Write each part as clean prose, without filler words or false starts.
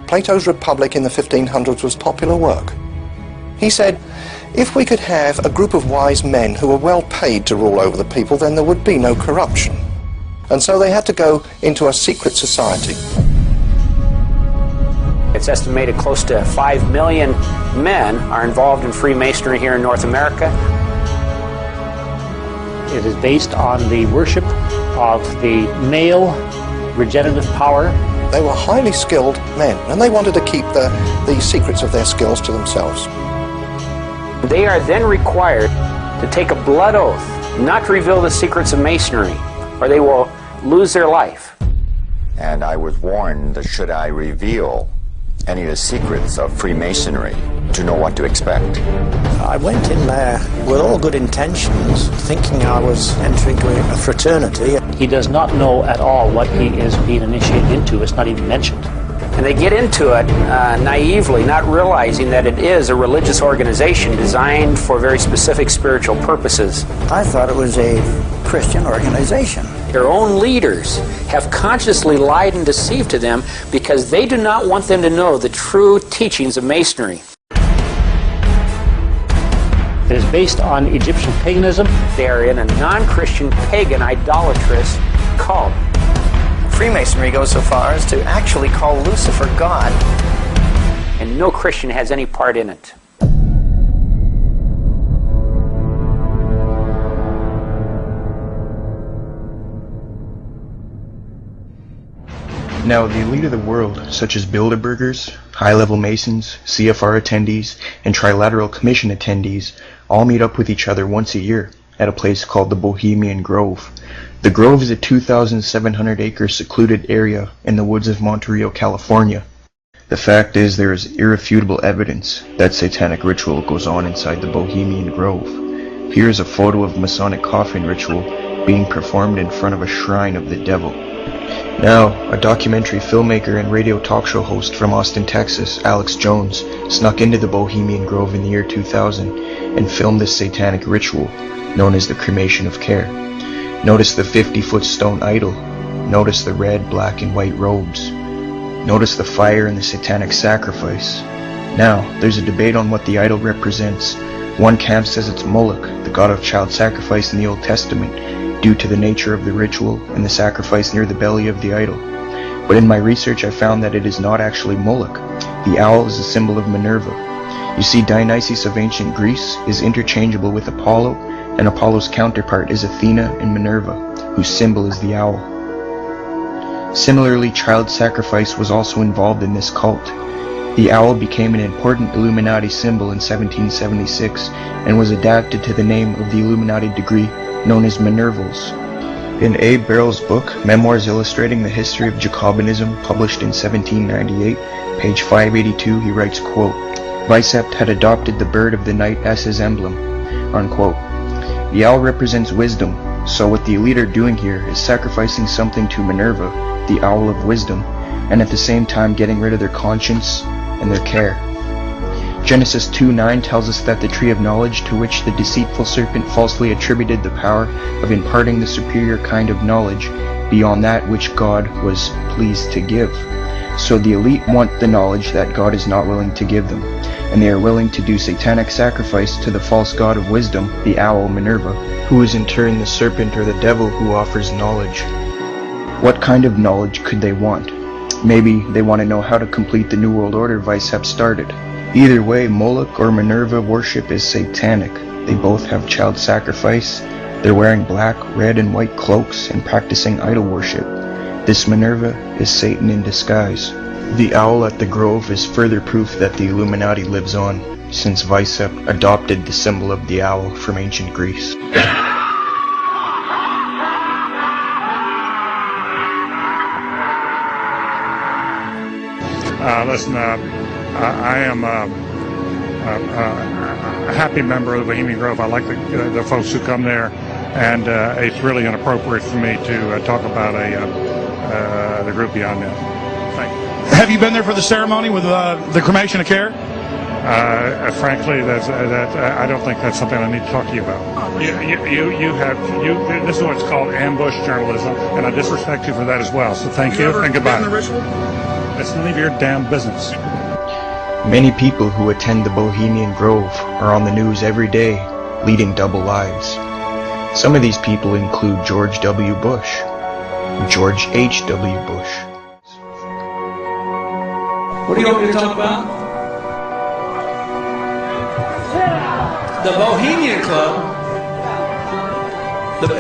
Plato's Republic in the 1500s was popular work. He said, if we could have a group of wise men who were well paid to rule over the people, then there would be no corruption. And so they had to go into a secret society. It's estimated close to 5 million men are involved in Freemasonry here in North America. It is based on the worship of the male regenerative power. They were highly skilled men, and they wanted to keep the secrets of their skills to themselves. They are then required to take a blood oath not to reveal the secrets of Masonry, or they will lose their life. And I was warned that should I reveal any of the secrets of Freemasonry, to know what to expect. I went in there with all good intentions, thinking I was entering a fraternity. He does not know at all what he is being initiated into. It's not even mentioned. And they get into it naively, not realizing that it is a religious organization designed for very specific spiritual purposes. I thought it was a Christian organization. Their own leaders have consciously lied and deceived to them because they do not want them to know the true teachings of Masonry. It is based on Egyptian paganism. They are in a non-Christian, pagan, idolatrous cult. Freemasonry goes so far as to actually call Lucifer God. And no Christian has any part in it. Now, the elite of the world, such as Bilderbergers, high-level Masons, CFR attendees, and Trilateral Commission attendees, all meet up with each other once a year at a place called the Bohemian Grove. The Grove is a 2,700-acre secluded area in the woods of Monterey, California. The fact is, there is irrefutable evidence that satanic ritual goes on inside the Bohemian Grove. Here is a photo of Masonic coffin ritual being performed in front of a shrine of the devil. Now, a documentary filmmaker and radio talk show host from Austin, Texas, Alex Jones, snuck into the Bohemian Grove in the year 2000 and filmed this satanic ritual known as the cremation of care. Notice the 50-foot stone idol. Notice the red, black, and white robes. Notice the fire and the satanic sacrifice. Now, there's a debate on what the idol represents. One camp says it's Moloch, the god of child sacrifice in the Old Testament, due to the nature of the ritual and the sacrifice near the belly of the idol. But in my research I found that it is not actually Moloch. The owl is a symbol of Minerva. You see, Dionysus of ancient Greece is interchangeable with Apollo, and Apollo's counterpart is Athena and Minerva, whose symbol is the owl. Similarly, child sacrifice was also involved in this cult. The owl became an important Illuminati symbol in 1776 and was adapted to the name of the Illuminati degree known as Minervals. In Abe Barrow's book, Memoirs Illustrating the History of Jacobinism, published in 1798, page 582, he writes, quote, "Vicept had adopted the bird of the night as his emblem," unquote. The owl represents wisdom, so what the elite are doing here is sacrificing something to Minerva, the owl of wisdom, and at the same time getting rid of their conscience and their care. Genesis 2:9 tells us that the tree of knowledge, to which the deceitful serpent falsely attributed the power of imparting the superior kind of knowledge beyond that which God was pleased to give. So the elite want the knowledge that God is not willing to give them, and they are willing to do satanic sacrifice to the false god of wisdom, the owl Minerva, who is in turn the serpent or the devil who offers knowledge. What kind of knowledge could they want? Maybe they want to know how to complete the New World Order Vicept started. Either way, Moloch or Minerva worship is satanic. They both have child sacrifice. They're wearing black, red, and white cloaks and practicing idol worship. This Minerva is Satan in disguise. The owl at the Grove is further proof that the Illuminati lives on, since Vicept adopted the symbol of the owl from ancient Greece. I am a happy member of the Bohemian Grove. I like the folks who come there, and it's really inappropriate for me to talk about the group beyond that. Thank you. Have you been there for the ceremony with the cremation of care? Frankly, I don't think that's something I need to talk to you about. This is what's called ambush journalism, and I disrespect you for that as well. So thank you and goodbye. Have you ever been in the ritual? It's none of your damn business. Many people who attend the Bohemian Grove are on the news every day, leading double lives. Some of these people include George W. Bush, George H.W. Bush. What do you want me to talk about? The Bohemian Club.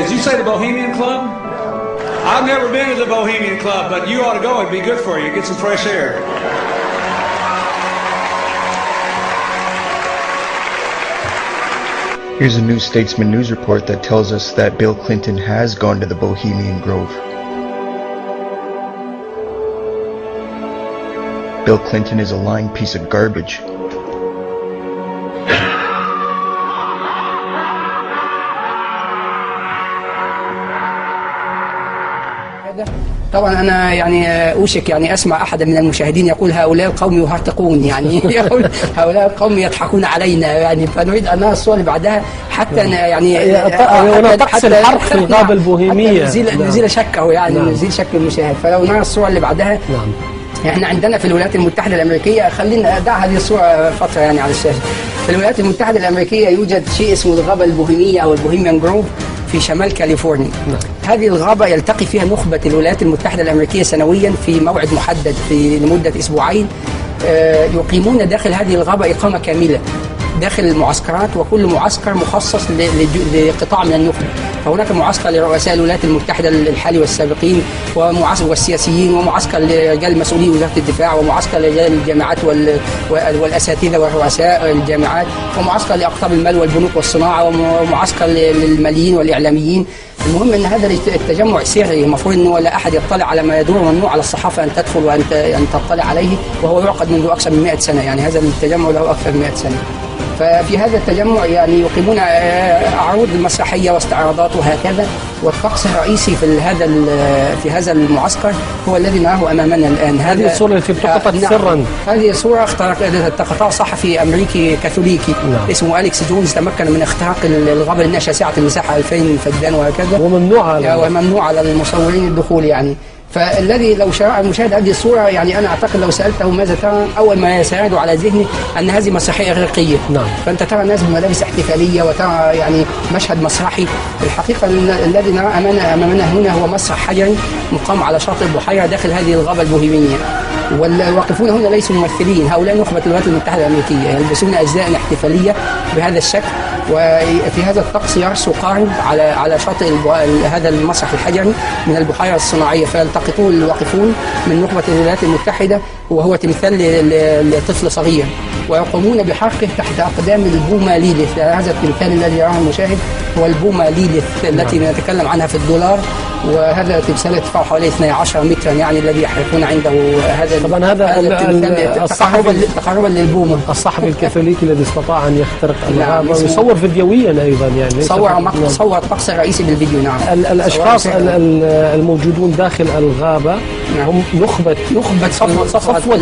As you say, the Bohemian Club? I've never been to the Bohemian Club, but you ought to go. It'd be good for you. Get some fresh air. Here's a New Statesman news report that tells us that Bill Clinton has gone to the Bohemian Grove. Bill Clinton is a lying piece of garbage. طبعا انا يعني اوشك يعني اسمع احد من المشاهدين يقول هؤلاء القوم يهرطقون، يعني يقول هؤلاء القوم يضحكون علينا، يعني فنريد ان نرى الصور اللي بعدها حتى يعني طقس الحرق في الغابة البوهيمية نزيل شكه، يعني نزيل شك المشاهد. فلو نرى الصور اللي بعدها. احنا عندنا في الولايات المتحدة الأمريكية، خلينا ادع هذه الصورة فترة يعني على الشاشة. في الولايات المتحدة الأمريكية يوجد شيء اسمه الغابة البوهيمية أو البوهيميان جروف في شمال كاليفورنيا. هذه الغابة يلتقي فيها نخبة الولايات المتحدة الأمريكية سنويا في موعد محدد لمدة أسبوعين، يقيمون داخل هذه الغابة إقامة كاملة داخل المعسكرات، وكل معسكر مخصص لقطاع من النخبة. فهناك معسكر لرؤساء الولايات المتحدة الحالي والسابقين والسياسيين، ومعسكر لرجال مسؤولي وزارة الدفاع، ومعسكر لرجال الجامعات والأساتذة ورؤساء الجامعات، ومعسكر لأقطاب المال والبنوك والصناعة، ومعسكر للماليين والإعلاميين. المهم ان هذا التجمع سري، المفروض انه لا احد يطلع على ما يدور، ممنوع على الصحافه ان تدخل وان تطلع عليه، وهو يعقد منذ اكثر من 100 سنه، يعني هذا التجمع له اكثر من 100 سنه. ففي هذا التجمع يعني يقيمون عروض مسرحيه واستعراضات وهكذا، والطقس الرئيسي في هذا المعسكر هو الذي نراه امامنا الان. هذه الصوره التي التقطت سرا. هذه صوره التقطها صحفي امريكي كاثوليكي اسمه أليكس جونز، تمكن من اختراق الغابه لانها شاسعه المساحه 2000 فدان وهكذا، وممنوع على المصورين الدخول يعني. فالذي لو شرع المشاهد هذه الصورة، يعني أنا أعتقد لو سألته ماذا ترى، أول ما سيرد على ذهني أن هذه مسرحية إغريقية. فأنت ترى الناس بملابس احتفالية، وترى يعني مشهد مسرحي. الحقيقة الذي نرى أمامنا هنا هو مسرح حجري مقام على شاطئ البحيرة داخل هذه الغابة البوهيمية، والواقفون هنا ليسوا ممثلين، هؤلاء نخبة الولايات المتحدة الأمريكية يلبسون أزياء احتفالية بهذا الشكل، وفي هذا الطقس يرسو قارب على شاطئ هذا المسرح الحجري من البحيرة الصناعية، فيلتقطون الواقفون من نخبة الولايات المتحدة، وهو تمثال لطفل صغير، ويقومون بحرقه تحت أقدام البومة ليليث. هذا التمثال الذي يراه المشاهد هو البومة ليليث التي نتكلم عنها في الدولار، وهذا تمثال ارتفاعه حوالي 12 مترا، يعني الذي يحرقون عنده هذا. طبعا هذا تقربا للبومة. الصحفي الكاثوليكي الذي استطاع ان يخترق الغابة ويصور فيديويا ايضا، يعني صور الطقس الرئيسي بالفيديو. نعم. الاشخاص الموجودون داخل الغابة هم نخبة صفوة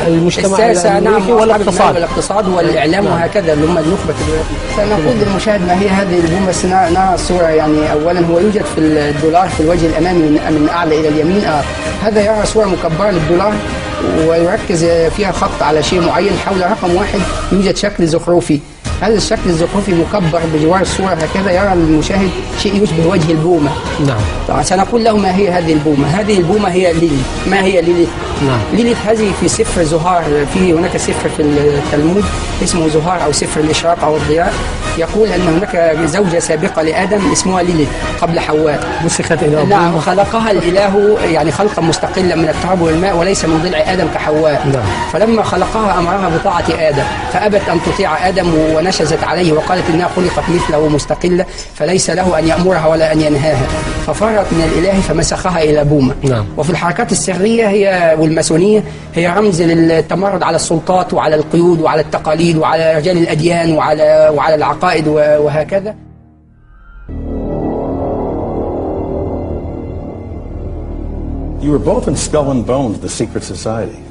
المجتمع الامريكي والاقتصاد والاعلام وهكذا، اللي هم النخبة. سنقول للمشاهد ما هي هذه البومة. نرى الصورة. يعني اولا هو يوجد في الدولار في الوجه الامامي من اعلى الى اليمين، هذا يرى صورة مكبرة للدولار، ويركز فيها خط على شيء معين حول رقم 1 يوجد شكل زخرفي. هذا الشكل الزخرفي مكبر بجوار الصورة، هكذا يرى المشاهد شيء يشبه وجه البومة. نعم. طبعا سنقول له ما هي هذه البومة. هذه البومة هي ليليث. ما هي ليليث؟ نعم. ليليث هذه في سفر زهار، هناك سفر في التلمود اسمه زهار أو سفر الإشراق أو الضياء، يقول أن هناك زوجة سابقة لآدم اسمها ليليث قبل حواء، مسخت إلى نعم، خلقها الإله يعني خلقا مستقلا من التراب والماء، وليس من ضلع آدم كحواء. نعم. فلما خلقها أمرها بطاعة آدم، فأبت أن تطيع آدم ونشزت عليه، وقالت إنها خلقت مثله مستقلة، فليس له أن يأمرها ولا أن ينهاها، ففرت من الإله فمسخها إلى بومة. نعم. وفي الحركات السرية والماسونية هي رمز للتمرد على السلطات وعلى القيود وعلى التقاليد وعلى رجال الأديان وعلى العقائد وهكذا. You were both in Skull and Bones, the secret society.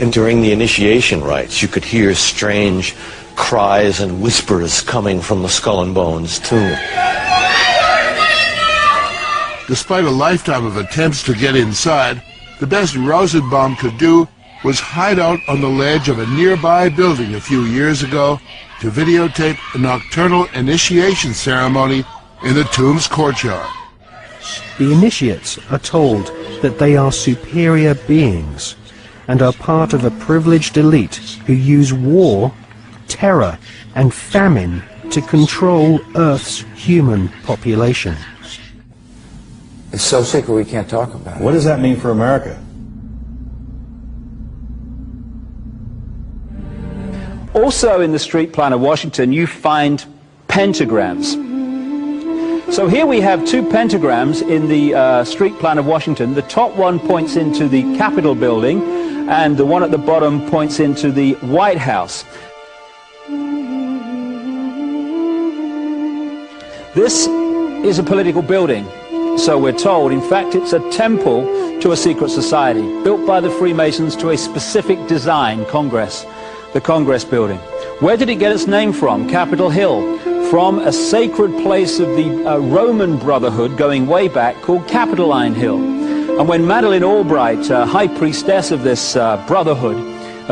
And during the initiation rites, you could hear strange cries and whispers coming from the Skull and Bones tomb. Despite a lifetime of attempts to get inside, the best Rosenbaum could do was hide out on the ledge of a nearby building a few years ago to videotape a nocturnal initiation ceremony in the tomb's courtyard. The initiates are told that they are superior beings and are part of a privileged elite who use war, terror and famine to control Earth's human population. It's so sacred we can't talk about it. What does that mean for America? Also in the street plan of Washington, you find pentagrams. So here we have two pentagrams in the street plan of Washington. The top one points into the Capitol building, and the one at the bottom points into the White House. This is a political building, so we're told. In fact, it's a temple to a secret society, built by the Freemasons to a specific design, Congress, the Congress building. Where did it get its name from? Capitol Hill, from a sacred place of the Roman Brotherhood going way back called Capitoline Hill. And when Madeleine Albright, high priestess of this brotherhood,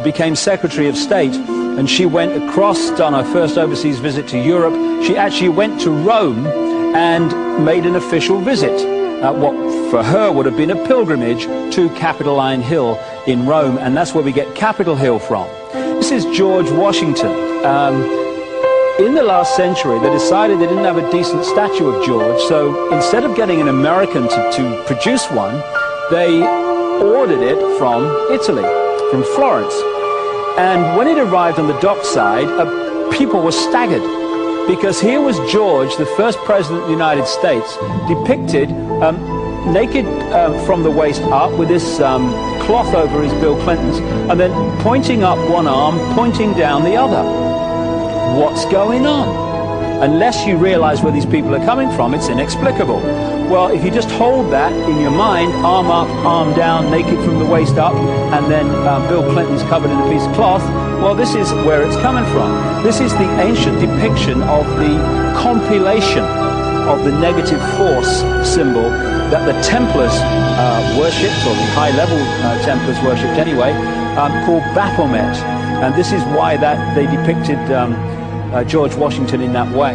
became Secretary of State, and she went across on her first overseas visit to Europe, she actually went to Rome and made an official visit, what for her would have been a pilgrimage to Capitoline Hill in Rome, and that's where we get Capitol Hill from. This is George Washington. In the last century, they decided they didn't have a decent statue of George, so instead of getting an American to produce one, they ordered it from Italy, from Florence. And when it arrived on the dockside, people were staggered, because here was George, the first president of the United States, depicted naked from the waist up with this cloth over his Bill Clinton's, and then pointing up one arm, pointing down the other. What's going on? Unless you realize where these people are coming from, it's inexplicable. Well, if you just hold that in your mind, arm up, arm down, naked from the waist up, and then Bill Clinton's covered in a piece of cloth, well, this is where it's coming from. This is the ancient depiction of the compilation of the negative force symbol that the Templars worshipped, or the high-level Templars worshipped anyway, called Baphomet. And this is why that they depicted George Washington in that way.